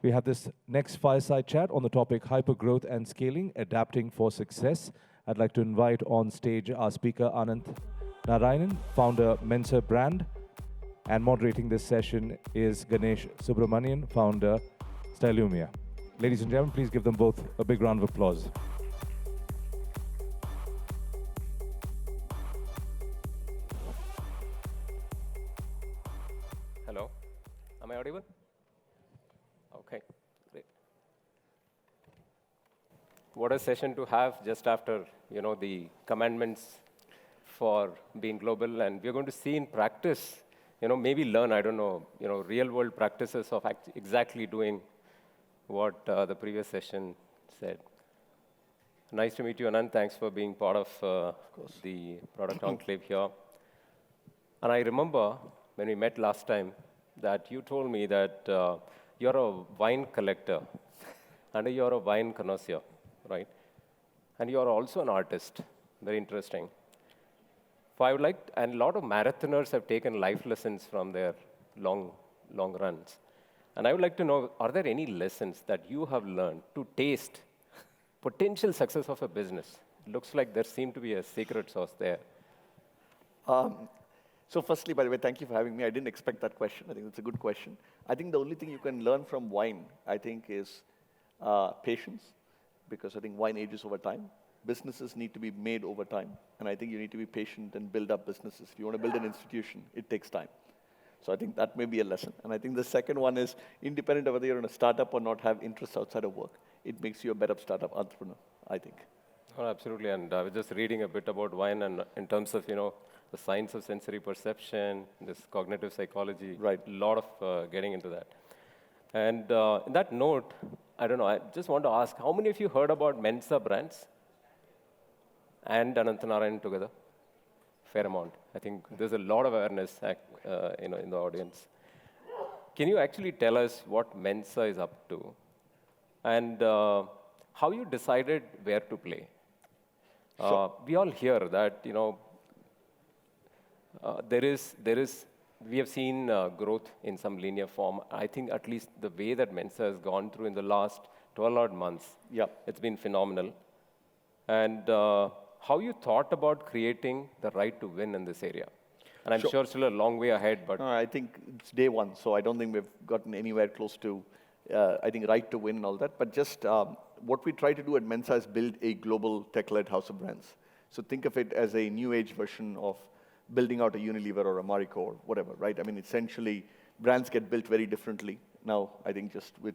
We have this next fireside chat on the topic hypergrowth and scaling, adapting for success. I'd like to invite on stage our speaker, Ananth Narayanan, founder Mensa Brand, and moderating this session is Ganesh Subramanian, founder Stylumia. Ladies and gentlemen, please give them both a big round of applause. Hello, am I audible? Okay, great. What a session to have just after, the commandments for being global, and we're going to see in practice, maybe learn, I don't know, real world practices of exactly doing what the previous session said. Nice to meet you, Anand. Thanks for being part of the product enclave here. And I remember when we met last time that you told me that you're a wine collector and you're a wine connoisseur, right? And you're also an artist. Very interesting. So I would like, and a lot of marathoners have taken life lessons from their long runs. And I would like to know, are there any lessons that you have learned to taste potential success of a business? It looks like there seemed to be a secret sauce there. So firstly, by the way, thank you for having me. I didn't expect that question. I think it's a good question. I think the only thing you can learn from wine, I think, is patience, because I think wine ages over time. Businesses need to be made over time. And I think you need to be patient and build up businesses. If you want to build an institution, it takes time. So I think that may be a lesson. And I think the second one is, independent of whether you're in a startup or not, have interests outside of work. It makes you a better startup entrepreneur, I think. Oh, absolutely. And I was just reading a bit about wine, and in terms of, the science of sensory perception, this cognitive psychology, right? A lot of getting into that. And in that note, I don't know, I just want to ask, how many of you heard about Mensa Brands and Ananth Narayanan together? Fair amount. I think there's a lot of awareness in the audience. Can you actually tell us what Mensa is up to? And how you decided where to play? Sure. We all hear that, we have seen growth in some linear form. I think at least the way that Mensa has gone through in the last 12 odd months, it's been phenomenal. And how you thought about creating the right to win in this area? And I'm sure still a long way ahead, but... I think it's day one, so I don't think we've gotten anywhere close to, I think, right to win and all that. But just what we try to do at Mensa is build a global tech-led house of brands. So think of it as a new age version of building out a Unilever or a Marico or whatever, right? I mean, essentially, brands get built very differently now, I think, just with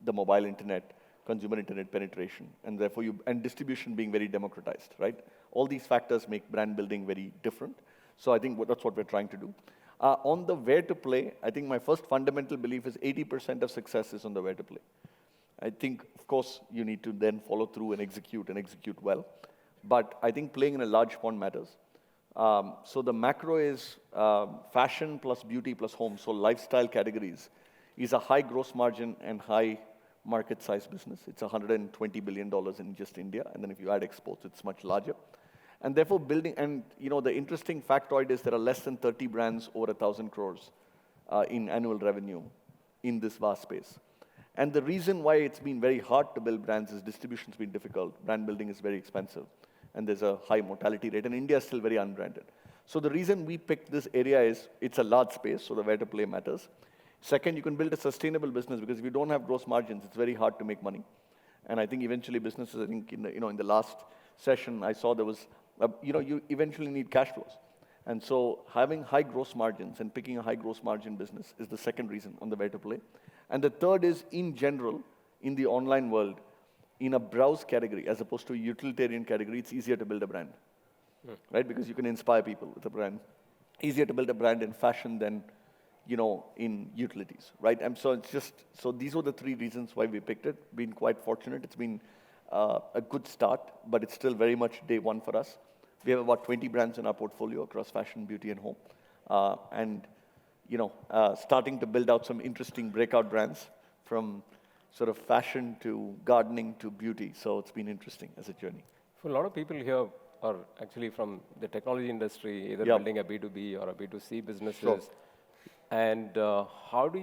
the mobile internet, consumer internet penetration, and therefore and distribution being very democratized, right? All these factors make brand building very different. So I think that's what we're trying to do. On the where to play, I think my first fundamental belief is 80% of success is on the where to play. I think, of course, you need to then follow through and execute well. But I think playing in a large pond matters. So the macro is fashion plus beauty plus home, so lifestyle categories, is a high gross margin and high market size business. It's $120 billion in just India, and then if you add exports, it's much larger. And therefore building, and the interesting factoid is there are less than 30 brands over 1,000 crores in annual revenue in this vast space. And the reason why it's been very hard to build brands is distribution's been difficult. Brand building is very expensive. And there's a high mortality rate, and India is still very unbranded. So the reason we picked this area is it's a large space, so the where to play matters. Second, you can build a sustainable business, because if you don't have gross margins, it's very hard to make money. And I think eventually businesses, I think in the last session, I saw there was, you eventually need cash flows. And so having high gross margins and picking a high gross margin business is the second reason on the where to play. And the third is, in general, in the online world, in a browse category, as opposed to a utilitarian category, it's easier to build a brand, right? Because you can inspire people with a brand. Easier to build a brand in fashion than, in utilities, right? And so so these were the three reasons why we picked it. Been quite fortunate. It's been a good start, but it's still very much day one for us. We have about 20 brands in our portfolio across fashion, beauty, and home. Starting to build out some interesting breakout brands from sort of fashion to gardening to beauty. So it's been interesting as a journey. For a lot of people here are actually from the technology industry, either building a B2B or a B2C businesses. Sure. And how do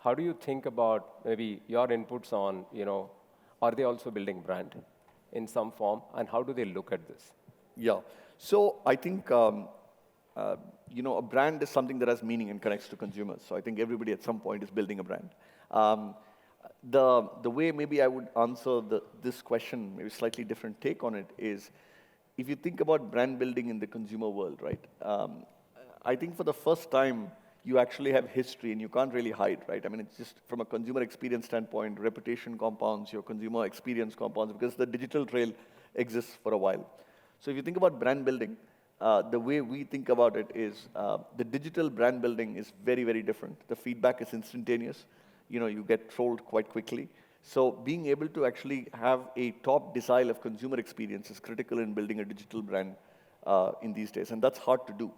how do you think about maybe your inputs on, are they also building brand in some form, and how do they look at this? Yeah. So I think, a brand is something that has meaning and connects to consumers. So I think everybody at some point is building a brand. The way maybe I would answer this question, maybe slightly different take on it, is if you think about brand building in the consumer world, right? I think for the first time, you actually have history and you can't really hide, right? I mean, it's just from a consumer experience standpoint, reputation compounds, your consumer experience compounds, because the digital trail exists for a while. So if you think about brand building, the way we think about it is the digital brand building is very, very different. The feedback is instantaneous. You get trolled quite quickly. So being able to actually have a top decile of consumer experience is critical in building a digital brand in these days, and that's hard to do.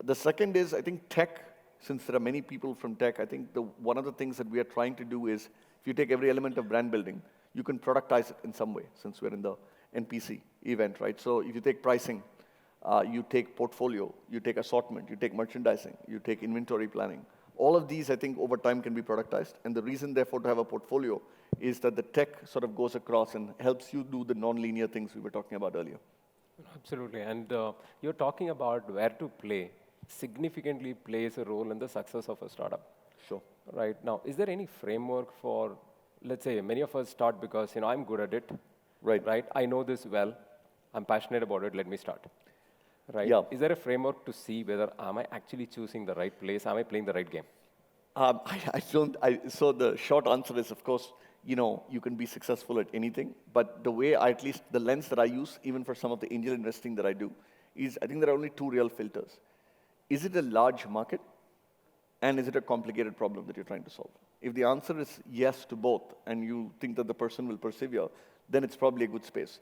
The second is, I think tech, since there are many people from tech, I think one of the things that we are trying to do is, if you take every element of brand building, you can productize it in some way, since we're in the NPC event, right? So if you take pricing, you take portfolio, you take assortment, you take merchandising, you take inventory planning. All of these, I think, over time can be productized. And the reason, therefore, to have a portfolio is that the tech sort of goes across and helps you do the non-linear things we were talking about earlier. Absolutely. And you're talking about where to play significantly plays a role in the success of a startup. Sure. Right. Now, is there any framework for, let's say, many of us start because, I'm good at it. Right. Right. I know this well. I'm passionate about it. Let me start. Right. Yeah. Is there a framework to see whether am I actually choosing the right place? Am I playing the right game? So the short answer is, of course, you can be successful at anything. But the way, at least the lens that I use, even for some of the angel investing that I do, is I think there are only two real filters. Is it a large market? And is it a complicated problem that you're trying to solve? If the answer is yes to both, and you think that the person will persevere, then it's probably a good space.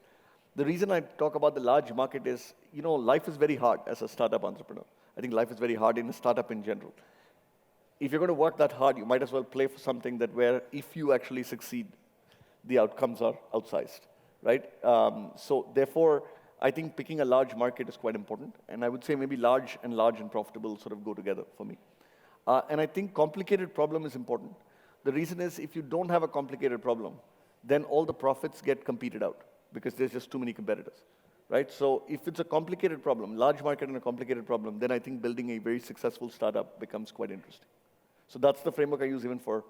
The reason I talk about the large market is, life is very hard as a startup entrepreneur. I think life is very hard in a startup in general. If you're going to work that hard, you might as well play for something that where if you actually succeed, the outcomes are outsized, right? So therefore, I think picking a large market is quite important. And I would say maybe large and profitable sort of go together for me. And I think complicated problem is important. The reason is if you don't have a complicated problem, then all the profits get competed out because there's just too many competitors, right? So if it's a complicated problem, large market and a complicated problem, then I think building a very successful startup becomes quite interesting. So that's the framework I use even for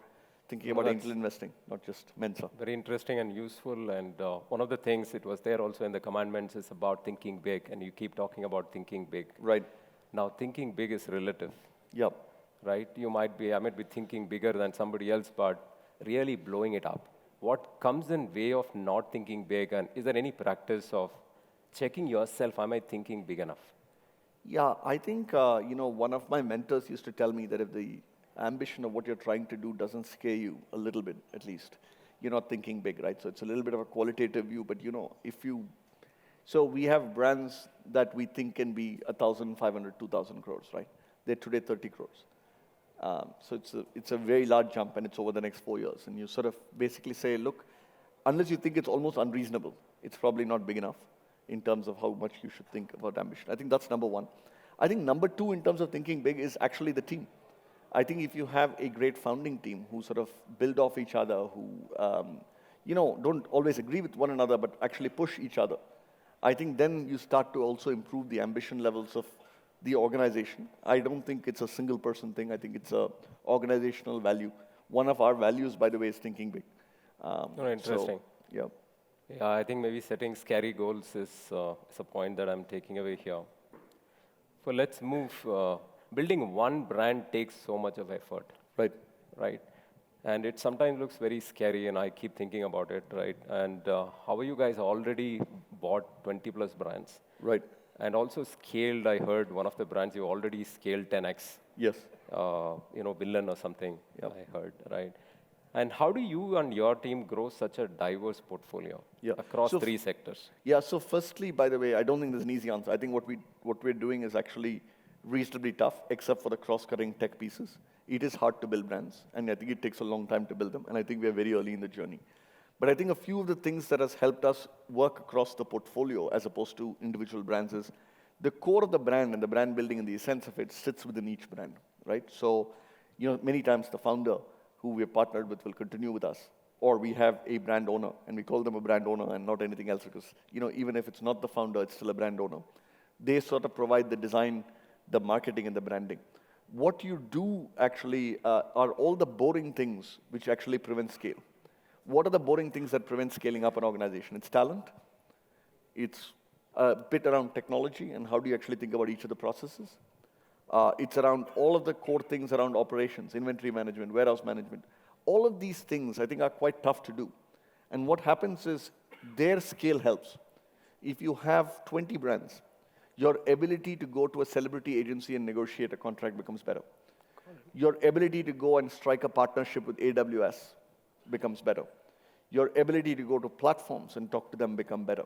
thinking about angel investing, not just Mensa. Very interesting and useful. And one of the things, it was there also in the commandments, is about thinking big. And you keep talking about thinking big. Right. Now, thinking big is relative. Yep. Right? I might be thinking bigger than somebody else, but really blowing it up. What comes in way of not thinking big, and is there any practice of checking yourself, am I thinking big enough? Yeah, I think, one of my mentors used to tell me that if the ambition of what you're trying to do doesn't scare you a little bit, at least, you're not thinking big, right? So it's a little bit of a qualitative view, but so we have brands that we think can be 1,500, 2,000 crores, right? They're today 30 crores. So it's a very large jump, and it's over the next 4 years. And you sort of basically say, look, unless you think it's almost unreasonable, it's probably not big enough in terms of how much you should think about ambition. I think that's number one. I think number two in terms of thinking big is actually the team. I think if you have a great founding team who sort of build off each other, who don't always agree with one another, but actually push each other, I think then you start to also improve the ambition levels of the organization. I don't think it's a single person thing. I think it's a organizational value. One of our values, by the way, is thinking big. Interesting. So, yeah. Yeah, I think maybe setting scary goals is a point that I'm taking away here. So let's move. Building one brand takes so much of effort. Right. Right. And it sometimes looks very scary, and I keep thinking about it, right? And how are you guys already bought 20 plus brands? Right. And also scaled, I heard one of the brands you already scaled 10x. Yes. Villain or something, Yep. I heard, right? And how do you and your team grow such a diverse portfolio across three sectors? Yeah, so firstly, by the way, I don't think there's an easy answer. I think what we're doing is actually reasonably tough, except for the cross-cutting tech pieces. It is hard to build brands, and I think it takes a long time to build them, and I think we are very early in the journey. But I think a few of the things that has helped us work across the portfolio as opposed to individual brands is the core of the brand and the brand building and the essence of it sits within each brand, right? So, many times the founder who we have partnered with will continue with us. Or we have a brand owner, and we call them a brand owner and not anything else because, even if it's not the founder, it's still a brand owner. They sort of provide the design, the marketing, and the branding. What you do actually are all the boring things which actually prevent scale. What are the boring things that prevent scaling up an organization? It's talent. It's a bit around technology and how do you actually think about each of the processes. It's around all of the core things around operations, inventory management, warehouse management. All of these things, I think, are quite tough to do. And what happens is their scale helps. If you have 20 brands, your ability to go to a celebrity agency and negotiate a contract becomes better. Your ability to go and strike a partnership with AWS becomes better. Your ability to go to platforms and talk to them become better,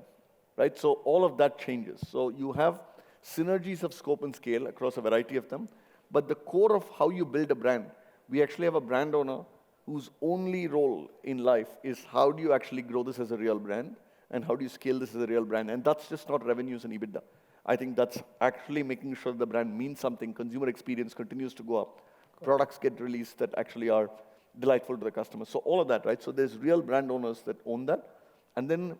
right? So all of that changes. So you have synergies of scope and scale across a variety of them, but the core of how you build a brand, we actually have a brand owner whose only role in life is how do you actually grow this as a real brand and how do you scale this as a real brand, and that's just not revenues and EBITDA. I think that's actually making sure the brand means something, consumer experience continues to go up, products get released that actually are delightful to the customer. So all of that, right? So there's real brand owners that own that. And then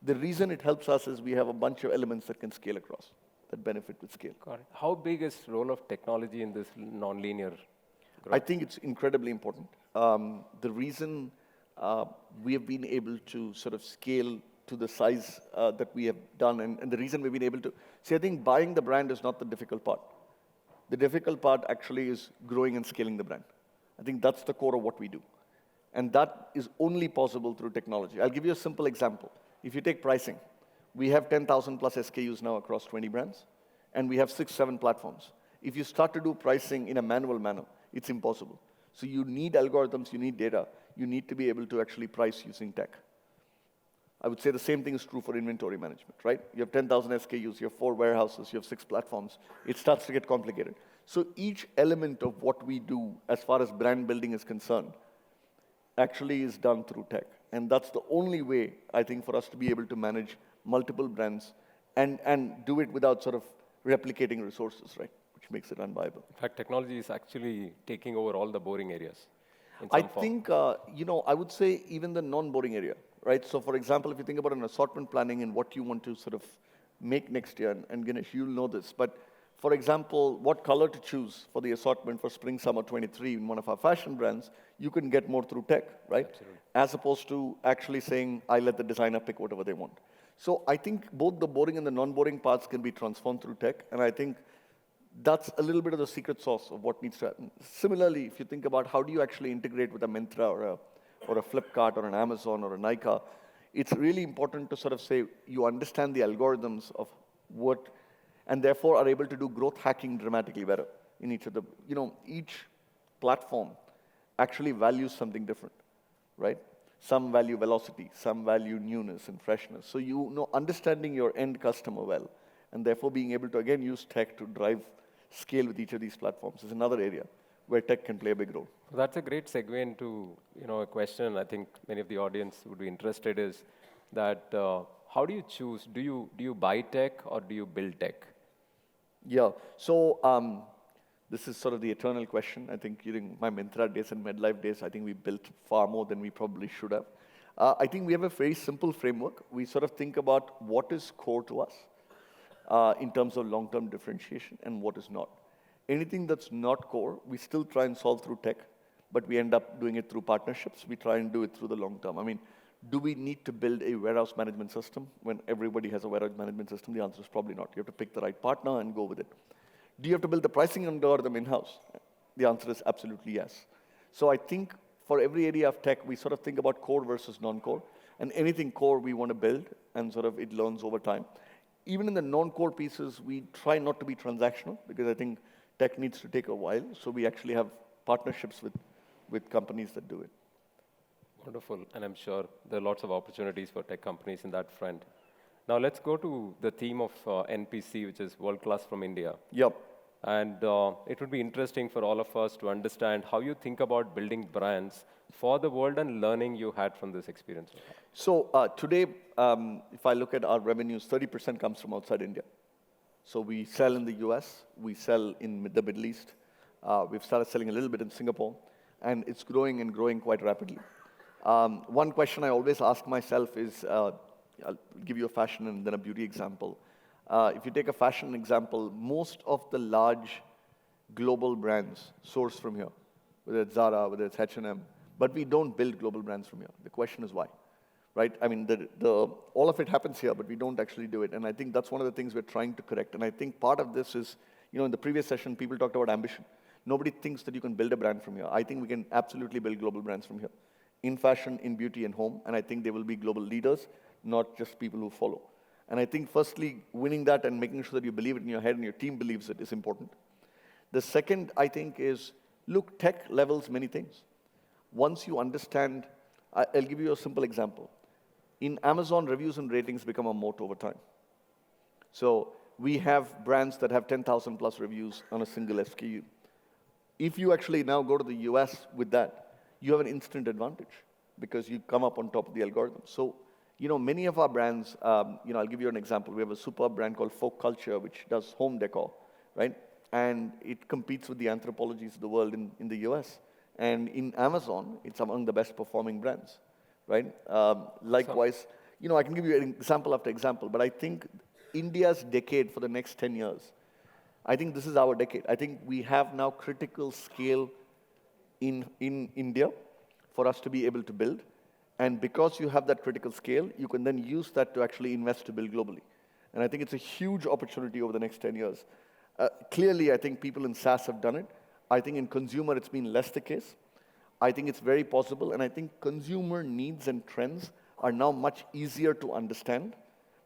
the reason it helps us is we have a bunch of elements that can scale across, that benefit with scale. Got it. How big is the role of technology in this non-linear growth? I think it's incredibly important. The reason we have been able to sort of scale to the size that we have done, and the reason we've been able to, see, I think buying the brand is not the difficult part. The difficult part actually is growing and scaling the brand. I think that's the core of what we do. And that is only possible through technology. I'll give you a simple example. If you take pricing, we have 10,000 plus SKUs now across 20 brands, and we have 6, 7 platforms. If you start to do pricing in a manual manner, it's impossible. So you need algorithms, you need data, you need to be able to actually price using tech. I would say the same thing is true for inventory management, right? You have 10,000 SKUs, you have 4 warehouses, you have 6 platforms. It starts to get complicated. So each element of what we do as far as brand building is concerned actually is done through tech. And that's the only way, I think, for us to be able to manage multiple brands and do it without sort of replicating resources, right? Which makes it unviable. In fact, technology is actually taking over all the boring areas in I some form. think, I would say even the non-boring area, right? So for example, if you think about an assortment planning and what you want to sort of make next year, and Ganesh, you'll know this, but for example, what color to choose for the assortment for spring summer 23 in one of our fashion brands, you can get more through tech, right? Absolutely. As opposed to actually saying, I let the designer pick whatever they want. So I think both the boring and the non-boring parts can be transformed through tech, and I think that's a little bit of the secret sauce of what needs to happen. Similarly, if you think about how do you actually integrate with a Myntra or a Flipkart or an Amazon or a Nykaa, it's really important to sort of say you understand the algorithms of what, and therefore are able to do growth hacking dramatically better in each of the, each platform actually values something different, right? Some value velocity, some value newness and freshness. So understanding your end customer well, and therefore being able to, again, use tech to drive scale with each of these platforms is another area where tech can play a big role. That's a great segue into a question I think many of the audience would be interested is that how do you choose? Do you buy tech or do you build tech? Yeah, so this is sort of the eternal question. I think during my Myntra days and MedLife days, I think we built far more than we probably should have. I think we have a very simple framework. We sort of think about what is core to us in terms of long-term differentiation and what is not. Anything that's not core, we still try and solve through tech, but we end up doing it through partnerships. We try and do it through the long term. I mean, do we need to build a warehouse management system when everybody has a warehouse management system? The answer is probably not. You have to pick the right partner and go with it. Do you have to build the pricing algorithm in-house? The answer is absolutely yes. So I think for every area of tech, we sort of think about core versus non-core. And anything core we want to build, and sort of it learns over time. Even in the non-core pieces, we try not to be transactional, because I think tech needs to take a while. So we actually have partnerships with companies that do it. Wonderful, and I'm sure there are lots of opportunities for tech companies in that front. Now let's go to the theme of NPC, which is World Class from India. Yep. And it would be interesting for all of us to understand how you think about building brands for the world and learning you had from this experience. So today, if I look at our revenues, 30% comes from outside India. So we sell in the US, we sell in the Middle East, we've started selling a little bit in Singapore. and it's growing and growing quite rapidly. One question I always ask myself is, I'll give you a fashion and then a beauty example. If you take a fashion example, most of the large global brands source from here, whether it's Zara, whether it's H&M, but we don't build global brands from here. The question is why, right? I mean, all of it happens here, but we don't actually do it. And I think that's one of the things we're trying to correct. And I think part of this is, in the previous session, people talked about ambition. Nobody thinks that you can build a brand from here. I think we can absolutely build global brands from here, in fashion, in beauty, and home. And I think they will be global leaders, not just people who follow. And I think, firstly, winning that and making sure that you believe it in your head and your team believes it is important. The second, I think, is, look, tech levels many things. Once you understand, I'll give you a simple example. In Amazon, reviews and ratings become a moat over time. So we have brands that have 10,000 plus reviews on a single SKU. If you actually now go to the US with that, you have an instant advantage because you come up on top of the algorithm. So, many of our brands, I'll give you an example. We have a superb brand called Folk Culture, which does home decor, right? And it competes with the Anthropologies of the world in the US. And in Amazon, it's among the best performing brands, right? Likewise, I can give you an example after example, but I think India's decade for the next 10 years, I think this is our decade. I think we have now critical scale in India for us to be able to build. And because you have that critical scale, you can then use that to actually invest to build globally. And I think it's a huge opportunity over the next 10 years. Clearly, I think people in SaaS have done it. I think in consumer, it's been less the case. I think it's very possible, and I think consumer needs and trends are now much easier to understand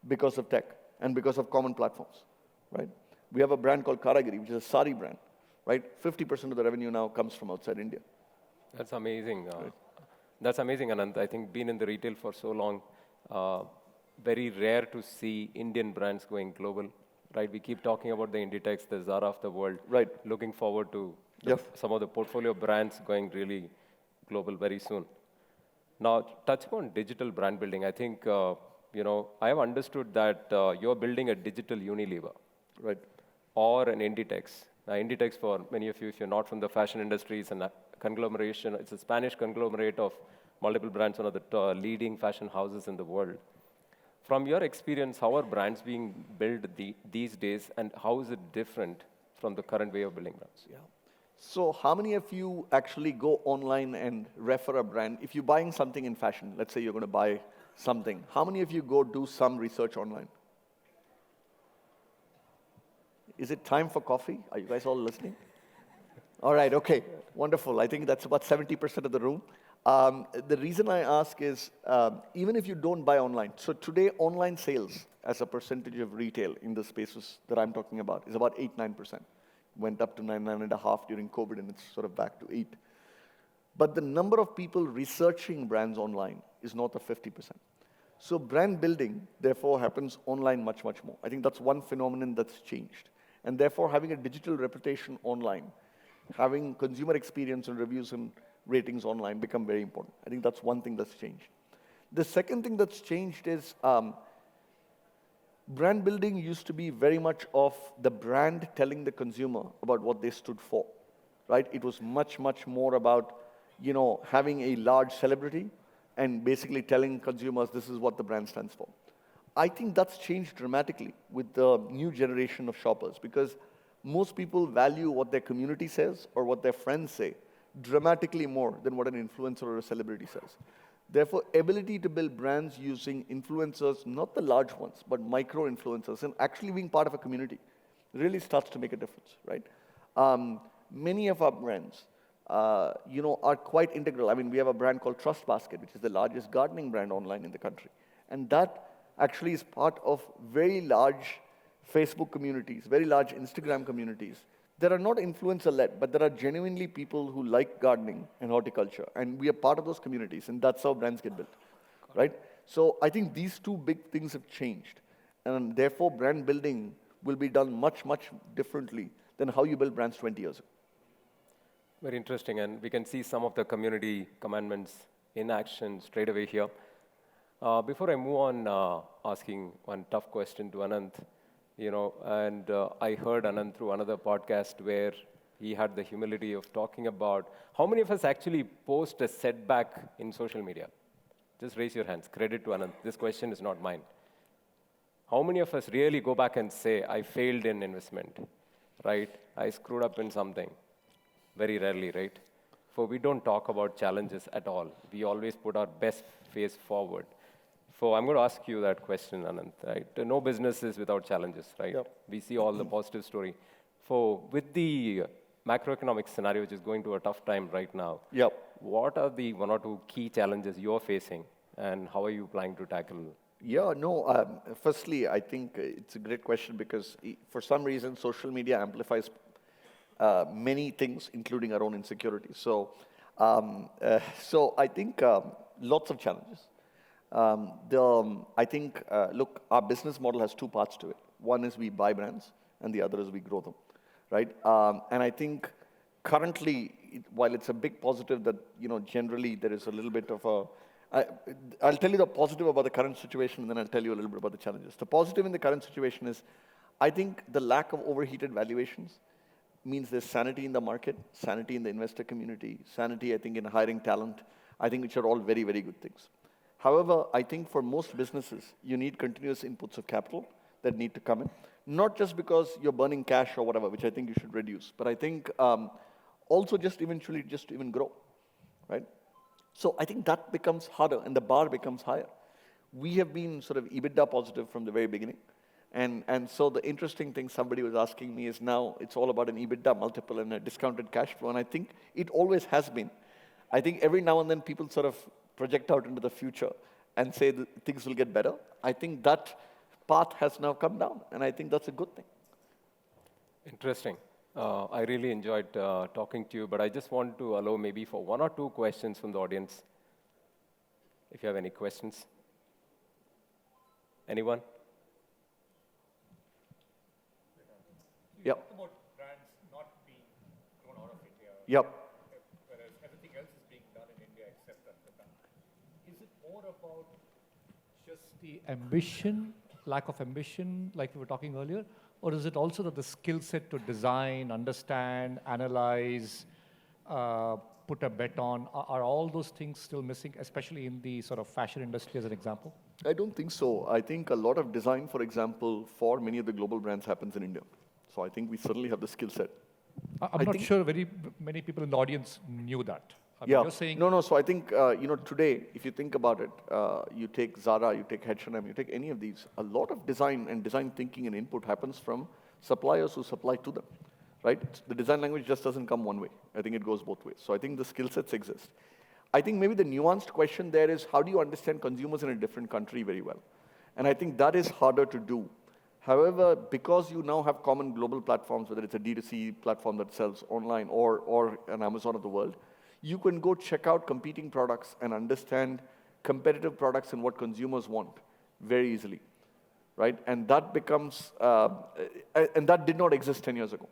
because of tech and because of common platforms, right? We have a brand called Karagiri, which is a sari brand, right? 50% of the revenue now comes from outside India. That's amazing. That's amazing, Ananth. I think being in the retail for so long, very rare to see Indian brands going global, right? We keep talking about the Inditex, the Zara of the world. Right. Looking forward to some of the portfolio brands going really global very soon. Now, touch upon digital brand building. I think, I have understood that you're building a digital Unilever. Right. Or an Inditex. Now, Inditex, for many of you, if you're not from the fashion industry, it's a conglomeration. It's a Spanish conglomerate of multiple brands, one of the leading fashion houses in the world. From your experience, how are brands being built these days, and how is it different from the current way of building brands? Yeah. So how many of you actually go online and refer a brand? If you're buying something in fashion, let's say you're going to buy something, how many of you go do some research online? Is it time for coffee? Are you guys all listening? All right, okay, wonderful. I think that's about 70% of the room. The reason I ask is, even if you don't buy online, so today online sales as a percentage of retail in the spaces that I'm talking about is about 8-9%. Went up to 9.5 during COVID, and it's sort of back to 8. But the number of people researching brands online is north of 50%. So brand building, therefore, happens online much, much more. I think that's one phenomenon that's changed. And therefore, having a digital reputation online, having consumer experience and reviews and ratings online become very important. I think that's one thing that's changed. The second thing that's changed is brand building used to be very much of the brand telling the consumer about what they stood for, right? It was much, much more about, having a large celebrity and basically telling consumers this is what the brand stands for. I think that's changed dramatically with the new generation of shoppers because most people value what their community says or what their friends say dramatically more than what an influencer or a celebrity says. Therefore, ability to build brands using influencers, not the large ones, but micro-influencers, and actually being part of a community really starts to make a difference, right? Many of our brands, are quite integral. I mean, we have a brand called Trust Basket, which is the largest gardening brand online in the country. And that actually is part of very large Facebook communities, very large Instagram communities. There are not influencer-led, but there are genuinely people who like gardening and horticulture, and we are part of those communities, and that's how brands get built, right? So I think these two big things have changed, and therefore brand building will be done much, much differently than how you build brands 20 years ago. Very interesting, and we can see some of the community commandments in action straight away here. Before I move on, asking one tough question to Ananth, I heard Ananth through another podcast where he had the humility of talking about how many of us actually post a setback in social media? Just raise your hands. Credit to Ananth. This question is not mine. How many of us really go back and say, I failed in investment, right? I screwed up in something. Very rarely, right? For we don't talk about challenges at all. We always put our best face forward. So I'm going to ask you that question, Ananth, right? No business is without challenges, right? Yep. We see all the positive story. For with the macroeconomic scenario, which is going to a tough time right now, Yep. what are the one or two key challenges you're facing, and how are you planning to tackle? Yeah, no, firstly, I think it's a great question because for some reason, social media amplifies many things, including our own insecurities. So I think lots of challenges. I think, look, our business model has two parts to it. One is we buy brands, and the other is we grow them, right? And I think currently, while it's a big positive that, generally there is a little bit of a, I'll tell you the positive about the current situation, and then I'll tell you a little bit about the challenges. The positive in the current situation is, I think the lack of overheated valuations means there's sanity in the market, sanity in the investor community, sanity, I think, in hiring talent, I think, which are all very, very good things. However, I think for most businesses, you need continuous inputs of capital that need to come in. Not just because you're burning cash or whatever, which I think you should reduce, but I think also just eventually just to even grow, right? So I think that becomes harder and the bar becomes higher. We have been sort of EBITDA positive from the very beginning. And so the interesting thing somebody was asking me is now it's all about an EBITDA multiple and a discounted cash flow. And I think it always has been. I think every now and then people sort of project out into the future and say that things will get better. I think that path has now come down. And I think that's a good thing. Interesting. I really enjoyed talking to you, but I just want to allow maybe for one or two questions from the audience. If you have any questions. Anyone? You Yep. talked about brands not being grown out of India. Yep. Whereas everything else is being done in India except that. Is it more about just the ambition, lack of ambition, like we were talking earlier? Or is it also that the skill set to design, understand, analyze, put a bet on, are all those things still missing, especially in the sort of fashion industry as an example? I don't think so. I think a lot of design, for example, for many of the global brands happens in India. So I think we certainly have the skill set. I'm not sure very many people in the audience knew that. I mean, Yeah. you're saying No. So I think, today, if you think about it, you take Zara, you take H&M, you take any of these, a lot of design and design thinking and input happens from suppliers who supply to them, right? The design language just doesn't come one way. I think it goes both ways. So I think the skill sets exist. I think maybe the nuanced question there is, how do you understand consumers in a different country very well? And I think that is harder to do. However, because you now have common global platforms, whether it's a D2C platform that sells online or an Amazon of the world, you can go check out competing products and understand competitive products and what consumers want very easily, right? And that becomes, and that did not exist 10 years ago.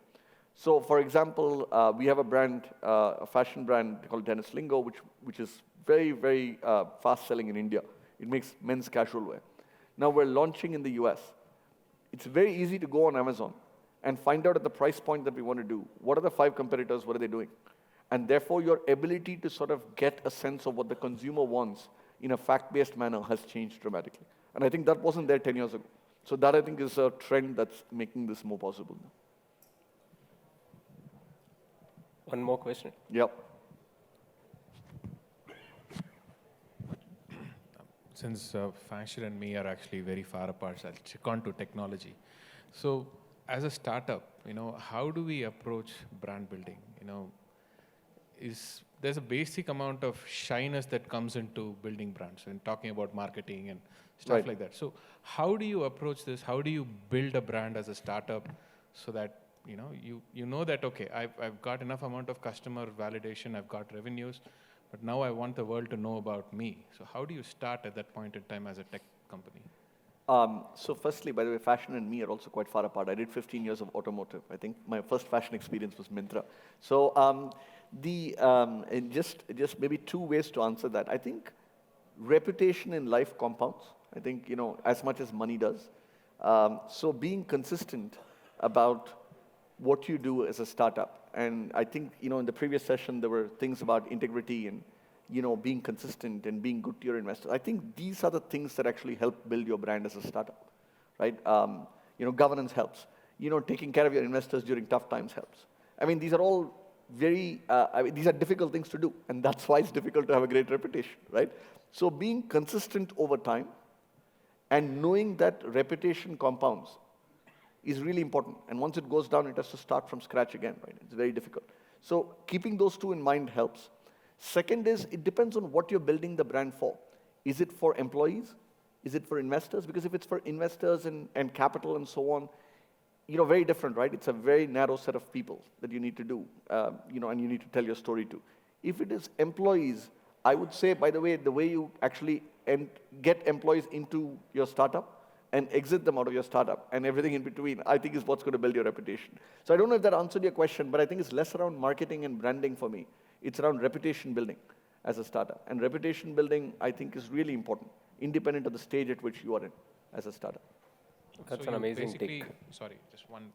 So, for example, we have a brand, a fashion brand called Dennis Lingo, which is very, very fast selling in India. It makes men's casual wear. Now we're launching in the US. It's very easy to go on Amazon and find out at the price point that we want to do, what are the 5 competitors, what are they doing? And therefore, your ability to sort of get a sense of what the consumer wants in a fact-based manner has changed dramatically. And I think that wasn't there 10 years ago. So that, I think, is a trend that's making this more possible now. One more question. Yep. Since fashion and me are actually very far apart, so I'll check on to technology. So as a startup, how do we approach brand building? There's a basic amount of shyness that comes into building brands and talking about marketing and stuff like that. So how do you approach this? How do you build a brand as a startup so that you know that, okay, I've got enough amount of customer validation, I've got revenues, but now I want the world to know about me. So how do you start at that point in time as a tech company? So firstly, by the way, fashion and me are also quite far apart. I did 15 years of automotive. I think my first fashion experience was Myntra. So just maybe 2 ways to answer that. I think reputation in life compounds. I think, as much as money does. So being consistent about what you do as a startup. And I think, in the previous session, there were things about integrity and, being consistent and being good to your investors. I think these are the things that actually help build your brand as a startup, right? Governance helps. Taking care of your investors during tough times helps. I mean, these are all these are difficult things to do, and that's why it's difficult to have a great reputation, right? So being consistent over time and knowing that reputation compounds is really important. And once it goes down, it has to start from scratch again, right? It's very difficult. So keeping those two in mind helps. Second is, it depends on what you're building the brand for. Is it for employees? Is it for investors? Because if it's for investors and capital and so on, very different, right? It's a very narrow set of people that you need to do, and you need to tell your story to. If it is employees, I would say, by the way you actually get employees into your startup and exit them out of your startup and everything in between, I think is what's going to build your reputation. So I don't know if that answered your question, but I think it's less around marketing and branding for me. It's around reputation building as a startup. And reputation building, I think, is really important, independent of the stage at which you are in as a startup. That's so an amazing take. Sorry, just one.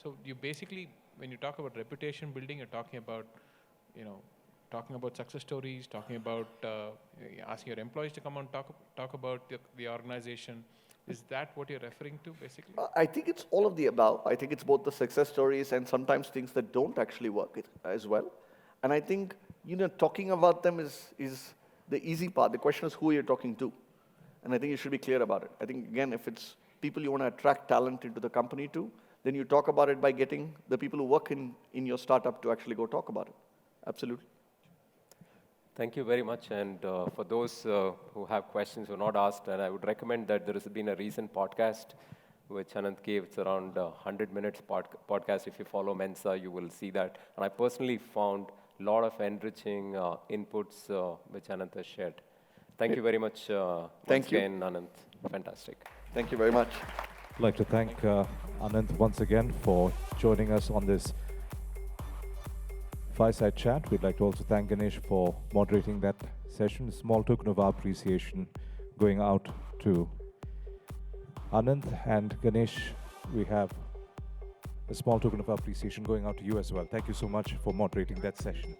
So you basically, when you talk about reputation building, you're talking about, talking about success stories, talking about asking your employees to come and talk about the organization. Is that what you're referring to, basically? I think it's all of the above. I think it's both the success stories and sometimes things that don't actually work as well. And I think, talking about them is the easy part. The question is who you're talking to. And I think you should be clear about it. I think, again, if it's people you want to attract talent into the company to, then you talk about it by getting the people who work in your startup to actually go talk about it. Absolutely. Thank you very much. And for those who have questions who are not asked, and I would recommend that there has been a recent podcast which Ananth gave. It's around 100 minutes podcast. If you follow Mensa, you will see that. And I personally found a lot of enriching inputs which Ananth has shared. Thank you very much. Thank you. Again, Ananth. Fantastic. Thank you very much. I'd like to thank Ananth once again for joining us on this fireside chat. We'd like to also thank Ganesh for moderating that session. A small token of our appreciation going out to Ananth and Ganesh. We have a small token of appreciation going out to you as well. Thank you so much for moderating that session.